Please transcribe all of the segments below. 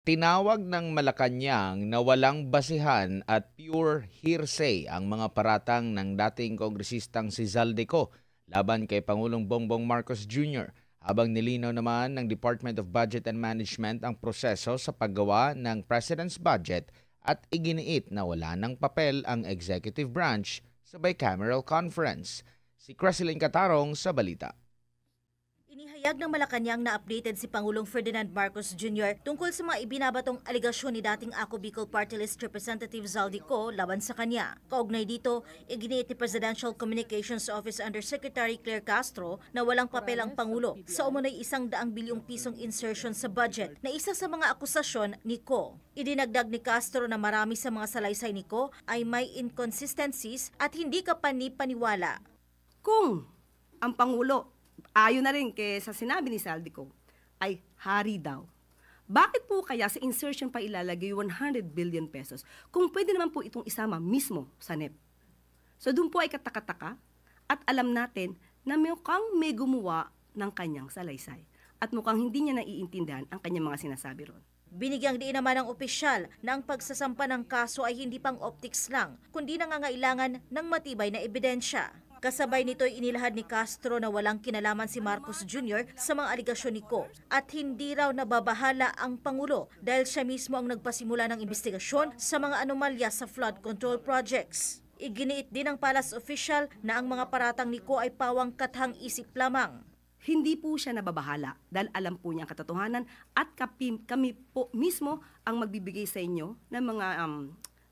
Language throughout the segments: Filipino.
Tinawag ng Malacanang na walang basihan at pure hearsay ang mga paratang ng dating kongresistang si Zaldico laban kay Pangulong Bongbong Marcos Jr. Habang nilinaw naman ng Department of Budget and Management ang proseso sa paggawa ng President's Budget at iginiit na wala ng papel ang executive branch sa bicameral conference. Si Creseline Catarong sa balita. Inihayag ng Malacanang na updated si Pangulong Ferdinand Marcos Jr. tungkol sa mga ibinabatong aligasyon ni dating Ako Bicol Party List Representative Zaldico laban sa kanya. Kaugnay dito, iginiit ni Presidential Communications Office Undersecretary Claire Castro na walang papel ang Pangulo sa umunoy 100 bilyong pisong insertion sa budget na isa sa mga akusasyon ni Ko. Idinagdag ni Castro na marami sa mga salaysay ni Ko ay may inconsistencies at hindi kapani-paniwala. Kung ang Pangulo, ayon na rin sa sinabi ni Zaldico, ay hari daw. Bakit po kaya sa insertion pa ilalagay 100 billion pesos kung pwede naman po itong isama mismo sa NEP? So doon po ay katakataka at alam natin na mukhang may gumawa ng kanyang salaysay at mukhang hindi niya naiintindihan ang kanyang mga sinasabi ron. Binigyang diin naman ng opisyal na ang pagsasampa ng kaso ay hindi pang optics lang, kundi nangangailangan ng matibay na ebidensya. Kasabay nito'y inilahad ni Castro na walang kinalaman si Marcos Jr. sa mga aligasyon ni Ko at hindi raw nababahala ang Pangulo dahil siya mismo ang nagpasimula ng investigasyon sa mga anomalya sa flood control projects. Iginiit din ng palace official na ang mga paratang ni Ko ay pawang kathang isip lamang. Hindi po siya nababahala dahil alam po niya ang katotohanan at kami po mismo ang magbibigay sa inyo ng mga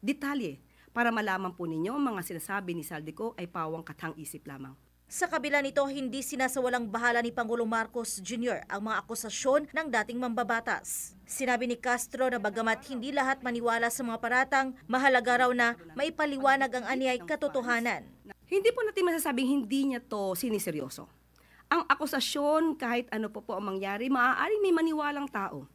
detalye para malaman po ninyo ang mga sinasabi ni Zaldico ay pawang kathang isip lamang. Sa kabila nito, hindi sinasawalang bahala ni Pangulong Marcos Jr. ang mga akusasyon ng dating mambabatas. Sinabi ni Castro na bagamat hindi lahat maniwala sa mga paratang, mahalaga raw na maipaliwanag ang anyay katotohanan. Hindi po natin masasabing hindi niya to siniseryoso. Ang akusasyon, kahit ano po ang mangyari, maaaring may maniwalang tao.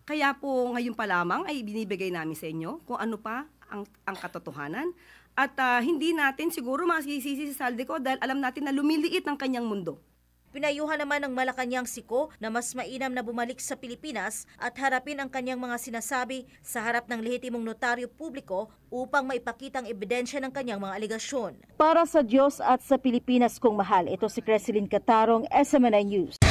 Kaya po ngayon pa lamang ay binibigay namin sa inyo kung ano pa ang katotohanan. At hindi natin siguro masisisi si Zaldico dahil alam natin na lumiliit ang kanyang mundo. Pinayuhan naman ng Malacanang si Ko na mas mainam na bumalik sa Pilipinas at harapin ang kanyang mga sinasabi sa harap ng lehitimong notaryo publiko upang maipakita ang ebidensya ng kanyang mga aligasyon. Para sa Diyos at sa Pilipinas kong mahal, ito si Creseline Catarong, SMNI News.